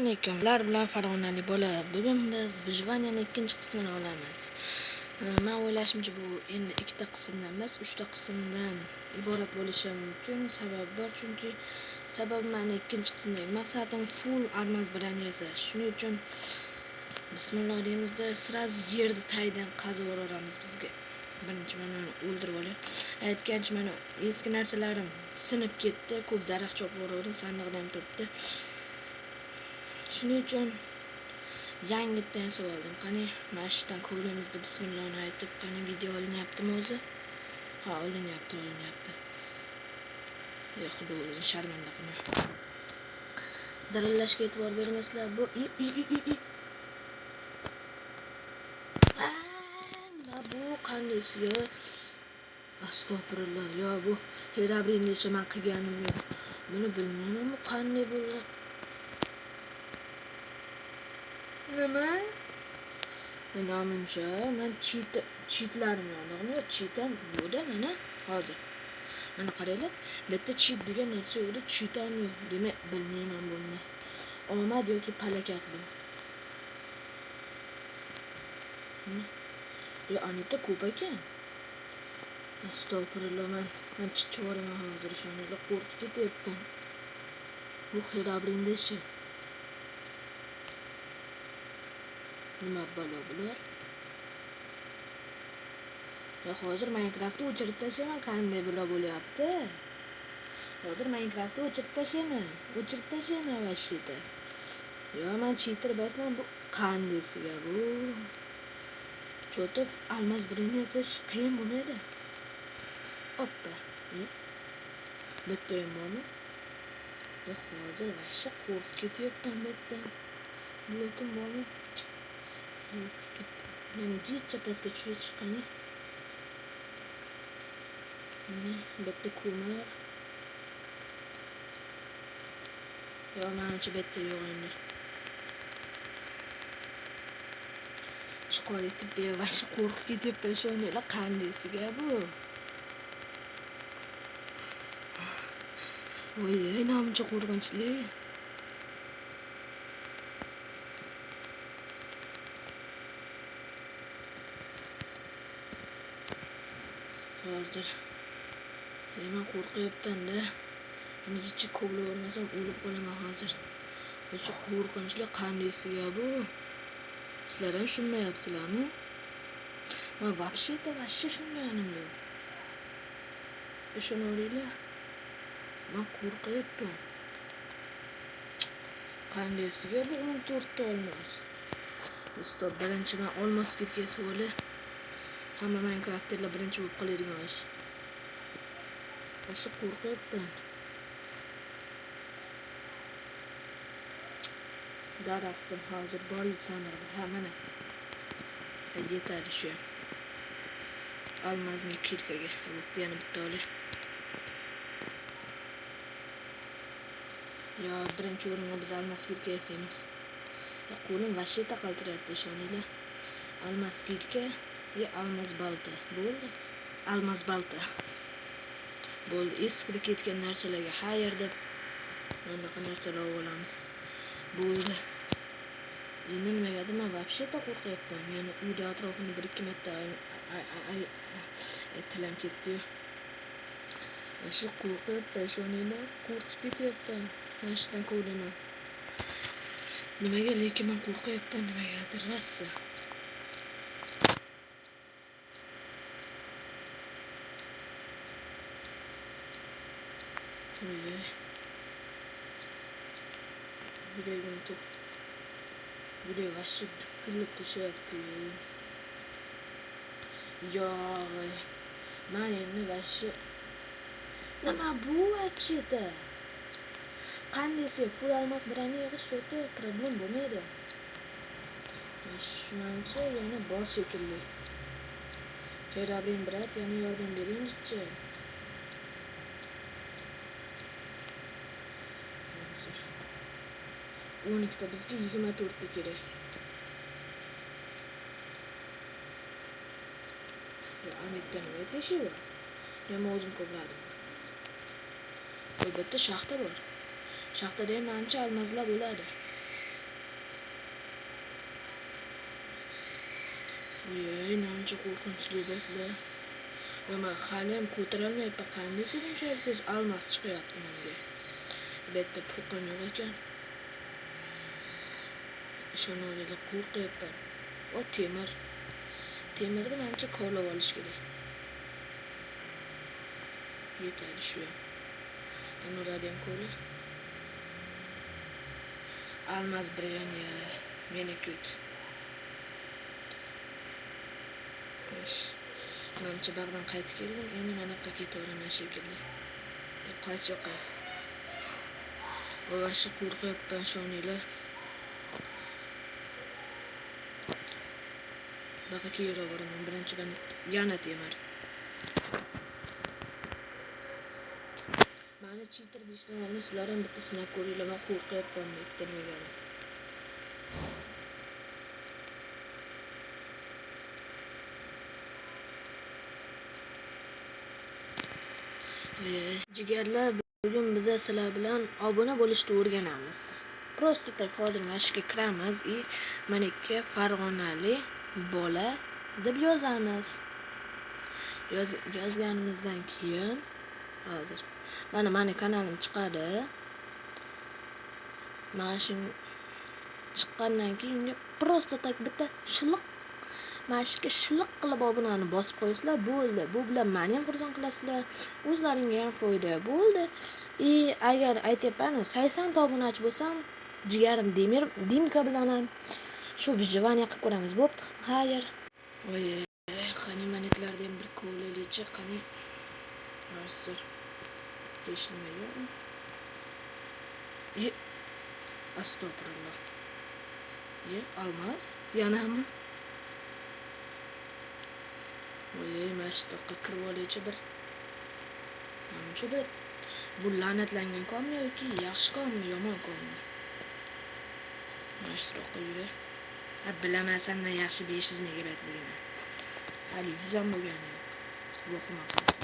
alaykum. Sizlar bilan Farg'onalik bola. Bugun biz Vijvaniyaning ikkinchi qismini olamiz. Men o'ylashimcha bu endi ikkita qismdan emas, 3ta qismdan iborat bo'lishi mumkin. Sabab bor, chunki meni ikkinchi qismdagi maqsadim full almaz bilan yasash. Shuning uchun bismillah deymizda, sirazi yerni taydan qazib o'ramiz bizga. Birinchi men uni o'ldirib olay. Aytgancha mana eski narsalarim sinib ketdi. Ko'p daraxt chopib o'radim, sandiqdan turibdi. Shuning uchun yangitdan yasab oldim. Qani, mana shu yerdan ko'rganimizda bismillohni aytib, qani video olinyaptimi o'zi? Ha, olinyapti. Yo, xudo o'zini sharmanda qilma. Darillashga e'tibor bermaslar. Bu bu qandaysi yo? Astagfirullah. Yo, bu herabringacha men qilganim yo'q. Buni bilmayman, bu qanday bo'ldi? Nima? Menimcha, men cheatlarim yo'q. Cheatam yo'qda mana hozir. Mana qaranglar, bu yerda cheat degan narsa yo'qda, cheatam yo'q. Demak, bilmayman buni. Omad yoki palakat bu. Yo, Anita ko'p ekan. Astagfirullah, men chiqvoraman hozir shunday qo'rqib ketyapman. Bu herabrinda ishi. Nima balo bular? Ya hozir Minecraftni o'chirib tashlayman, qanday bular bo'lyapti? Hozir Minecraftni o'chirib tashlayman vashida. Yo, men cheater basman, bu qandaysiga bu? Cho'tib almaz birini yasash qiyin bo'lmaydi. Oppa. Bitta ham bormi? Yo, hozir vashcha qo'rqib ketyapman bitta. Blokim bormi? Mana jicha pastga tushib chiqqani. Bitta ko'mir. Yo, menimcha bitta yo'q endi. Chiqor etib bevashcha qo'rqib ketyapman shunday qandaysiga bu? Voy, namcha qo'rqinchli. Hozir men qo'rqyapman-da. Necha ko'lib o'rmasam o'lib qolaman hozir. O'sha qo'rqinchli qandaysiga bu? Sizlar ham tushunmayapsizlarmi? Men vashcha tushunganim yo'q. Ishoninglar. Men qo'rqyapman. Qandaysiga bu 14 ta olmos. Stop, birinchi men olmos ketgisi bo'lib. Hamma Minecraft'lar birinchi bo'lib qoladigan ish. Vashcha qo'rqyapman. Daraxtim hozir bor edi sanirdi. Ha, mana. Yetadi shu. Almazni kirkaga. Bitta yana bitta olay. Yo, birinchi o'ringa biz almas kirka yasaymiz. Qo'lim vashcha taqaltiryapti ishoninglar. Almas kirka ya almas balta. Bo'ldi. Almas balta. Bo'ldi. Eskida ketgan narsalarga hayr deb bunaqa narsalar olamiz. Bo'ldi. Endi nimagadir men vashcha qo'rqyapman. Yana uyda atrofini 1-2 marta tilam ketdi-yu. Shu qo'rqyapman ishoninglar. Qo'rqib ketyapman. Mashdan ko'raman. Nimaga lekin men qo'rqyapman nimagadir rossa. Voy. Yuragim to'q. Yurag vashcha dukkilib tushyapti. Yo'q. Men endi vashcha nima bu vachchida? Qandaysi full almas bilan yig'ish o'ta problem bo'lmaydi. Shuncha yana bor shekilli. Herabrin brat, yana yordam bering-chi. 12 ta, bizga 24 ta kerak. Yo, Anitdan nima teshi bor? Men o'zim ko'rdim. Albatta shaxta bor. Shaxtada ham menimcha almazlar bo'ladi. Voy, namcha qo'rqinchli betli. Va men haliyam ko'tarolmayapman. Qanday bunchalik tez almas chiqyapti menga. Bu yerda pulim yo'q ekan. Ishonavering, qo'rqyapman. O temir. Temirni menimcha kovlab olish kerak. Yetadi shu. Anuradiam kovla. Almas brenya. Meni kut. Menimcha bag'dan qaytib keldim. Endi mana yoqqa ketaveraman shekilli. Qayt yoqqa. Voy, qo'rqyapman shoninglar. Baqa keyinroqman. Birinchidan yana temir. Mani cheater deyishlarni sizlar ham bitta sinab ko'ringlar. Men qo'rqyapman bitirmaganim. Jigarlar, bugun biz sizlar bilan obuna bo'lishni o'rganamiz. Prosta tak hozir mashqqa kiramiz va meniki Farg'onali bola deb yozamiz. Yozganimizdan keyin hozir mana meni kanalim chiqadi. Mana shu chiqqandan keyin prosta tak bitta shiliq mashqqa shiliq qilib obunani bosib qo'ysizlar, bo'ldi. Bu bilan meni ham xursand qilasizlar, o'zlaringizga ham foyda bo'ldi. Agar aytyapman, 80 ta obunachi bo'lsam, jigarim Dimka bilan ham shu vijivaniya qilib ko'ramiz. Bo'pti. Xayr. Voy, qani manitlarda ham bir kovlaylichi, qani. Nasir. Hech nima yo'q. Astagfirullah. Almas, yanami? Voy, mashtoqqa kirib olaychi bir. Manimcha bu la'natlangan konmi yoki yaxshi konmi, yomon konmi? Mashtoqqa yura. Bilaman sendan yaxshi 500 megabaytligini. Hali 100 dan bo'lgan. Yo'qmi qilsa.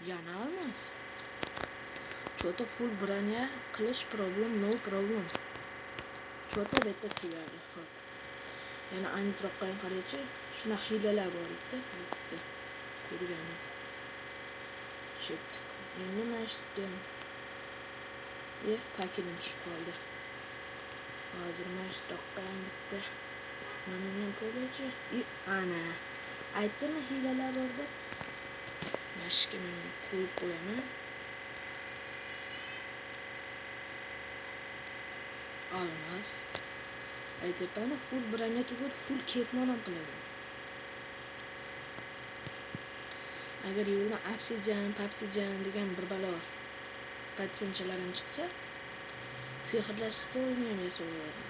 Yana almas. Chota full branya qilish problem, no problem. Chota betta tugadi. Xo'p. Yana aniqroq qaraychi. Shuna hilalar bor edi. Bitta. Ko'rganim. Shit. Endi mashdim. Paketim tushib qoldi. Hozir mashtroqqa ham bitta. Mana men ko'raychi. Ana. Aytdimmi hilalar bor deb? Mashqqa men qo'yib qo'yaman. Almas. Aytayapman, full branya tugul, full ketmon ham qilaman. Agar yo'ldan Papsijan degan bir balo patsenchalar ham chiqsa, sehrlash stolni ham yasab olaman.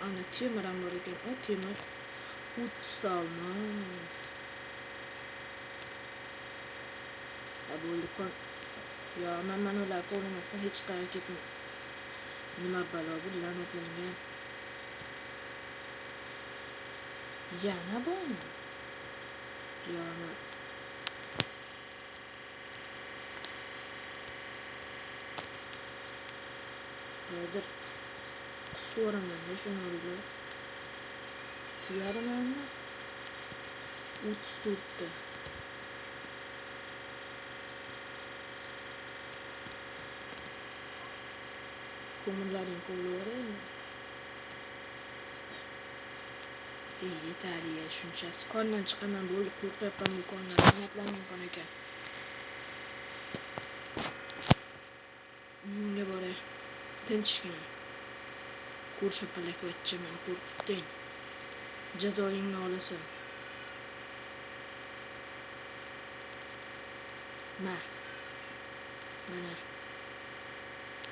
Ana temir ham bor ekan. O temir 30 ta olmas. Bo'ldi kon. Yo, men ular qo'llamasdan hech qayerga ketmayman. Nima balo bu la'natlangan. Yana bormi? Yo, men hozir qusuraman shuni o'ylab. Tuyarmanmi? 34 ta. Ko'mirlaring qo'llaring. Yetadi ya shunchasi. Kondan chiqaman bo'ldi, qo'rqyapman bu kondan. La'natlangan kon ekan. Uyimga boray. Tinchgina. Ko'rshapalak vachchaman, qo'rqitding. Jazoingni olasan. Mana.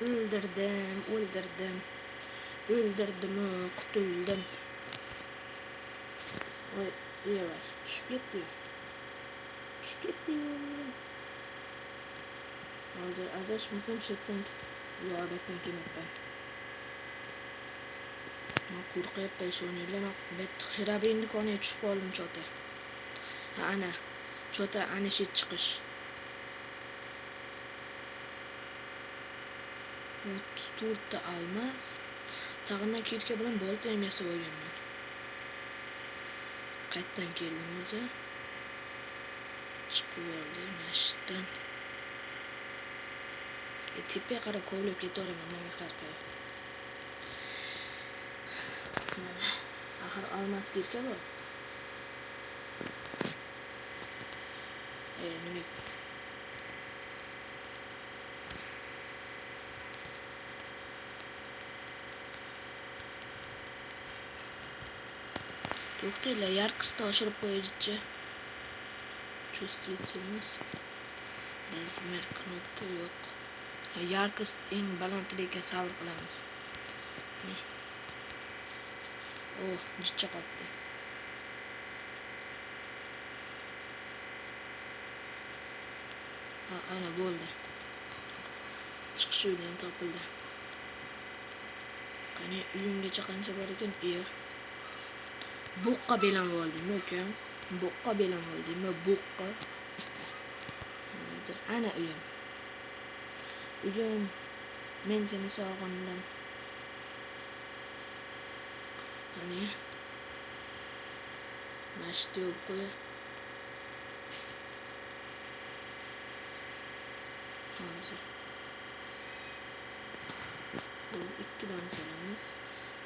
Öldürdüm, qutuldim. Oy, iyi var. Düşüp gitti. Hozir adashmasam shetdan yo'qdan kelmoqda. Men qo'rqyapman shuninglar. Men xirabinni koniga tushib qoldim chota. Ana. Chota ana shu chiqish. 34 ta almas, Tag'indan kirka bilan bolta ham yasab olganman. Qayerdan keldim o'zi? Chiqib oldim mashitdan. Tepaga qarab kovlab ketaveraman, menga farqi yo'q. Mana axir olmas kirka bor. Nima? To'xtanglar, yarqisni oshirib qo'yaychi. Чувствительность. Размер knopka yo'q. Yarqis eng balandligiga sabr qilamiz. Jicha qotdi. Ana bo'ldi. Chiqish yo'li ham topildi. Qani uyimgacha qancha bor ekan? Buqqa belam oldingmi ukam? Buqqa belam oldingmi? Buqqa. Hozir ana uyim. Uyim, men seni sog'indim. Qani mashit yo'q qo'y. Hozir bu 2 dona solamiz.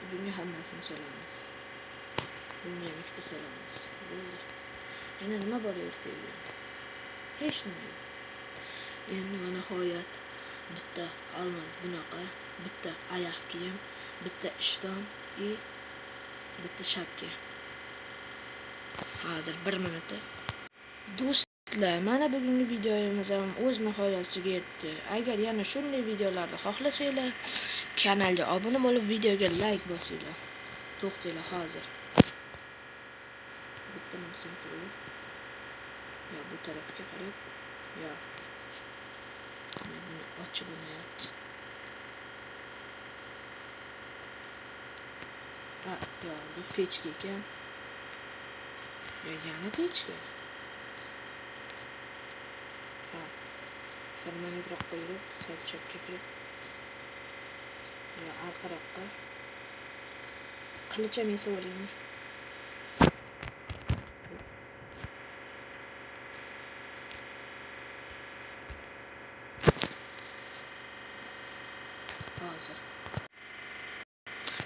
Bunga hammasini solamiz. Bunga ham 2 ta solamiz. Bo'ldi. Yana nima bor yerda? Hech nima yo'q. Endi mana nihoyat bitta olmos bunaqa, bitta oyoq kiyim, bitta ishton, bitta shapka. Hozir 1 minutda. Do'stlar, mana bugungi videomiz ham o'z nihoyasiga yetdi. Agar yana shunday videolarni xohlasanglar, kanalga obuna bo'lib, videoga like bosinglar. To'xtanglar hozir. Bitta narsani qo'yib, yo bu tarafga qarab, yo buni ochib bo'lmayapti. Yo bu pechka ekan. Yana pechka. Salmonidroq qo'yib, sal chapga kirib. Yo orqaroqqa. Qilicham yasab olaymi? Hozir.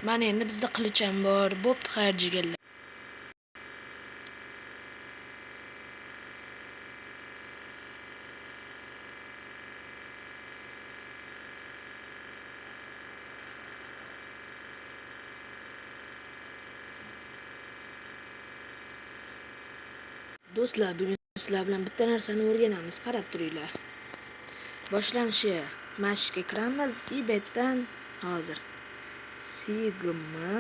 Mana endi bizda qilicham bor. Bo'pti xarjiganlar. Do'stlar, bugun sizlar bilan bitta narsani o'rganamiz. Qarab turinglar. Boshlanishi mashqqa kiramiz. eBaydan hozir Sigma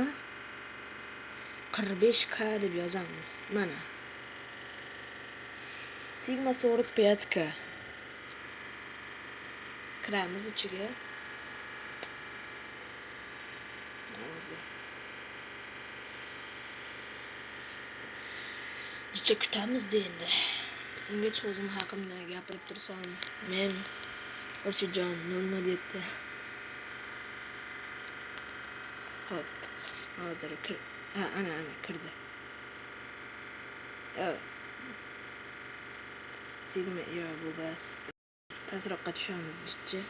45K deb yozamiz. Mana. Sigma 45K. Kiramiz ichiga. Hozir. Jicha kutamiz endi. Ungacha o'zim haqimda gapirib tursam, men Orchijon 007. Hop. Hozir ana kirdi. Sigma bu bas. Pastroqqa tushamiz jicha.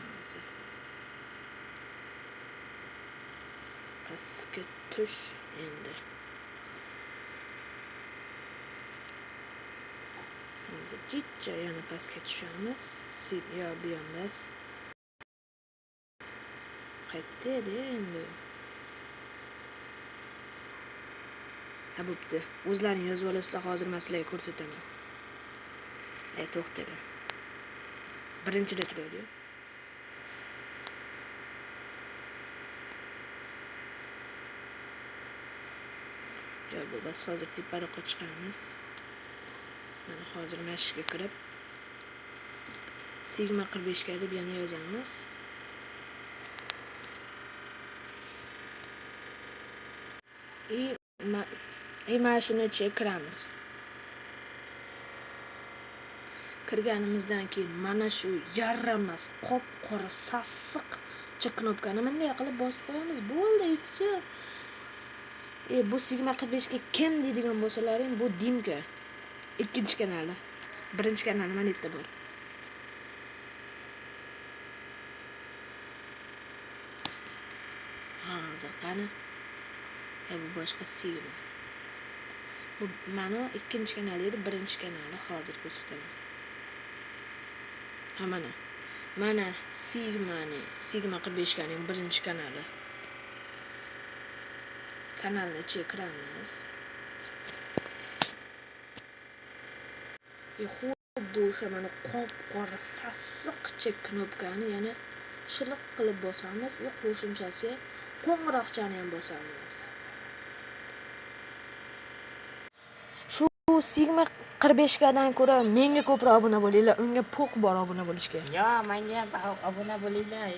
Hozir. Pastga tush endi. Hozir jicha yana pastga tushamiz. Bu ham bas. Qaytdi endi. Bo'pti. O'zlaring yozib olasizlar, hozir men sizlarga ko'rsataman. To'xtanglar. Birinchida turadi. Bu bas, hozir teparoqqa chiqamiz. Mana hozir mashqqa kirib Sigma 45K deb yana yozamiz. Mana shuni kiramiz. Kirganimizdan keyin mana shu yarramas qop-qora sassiq ortiqcha knopkani bunday qilib bosib qo'yamiz. Bo'ldi, и всё. Bu Sigma 45 ga kim deydigan bo'lsalaring, bu Dimka. Ikkinchi kanali. Birinchi kanali mana yerda bor. Hozir qani? Bu boshqa Sigma. Bu mana ikkinchi kanali edi, birinchi kanali hozir ko'rsataman. Ha mana. Mana Sigma 45 ganing birinchi kanali. Kanalni ichiga kiramiz. Xuddi o'sha mana qop-qora sassiqcha knopkani yana shiliq qilib bosamiz. Qo'shimchasiga qo'ng'iroqchani ham bosamiz. Shu Sigma 45 gadan ko'ra menga ko'proq obuna bo'linglar, unga poq bor obuna bo'lishga. Yo, menga ham obuna bo'linglar.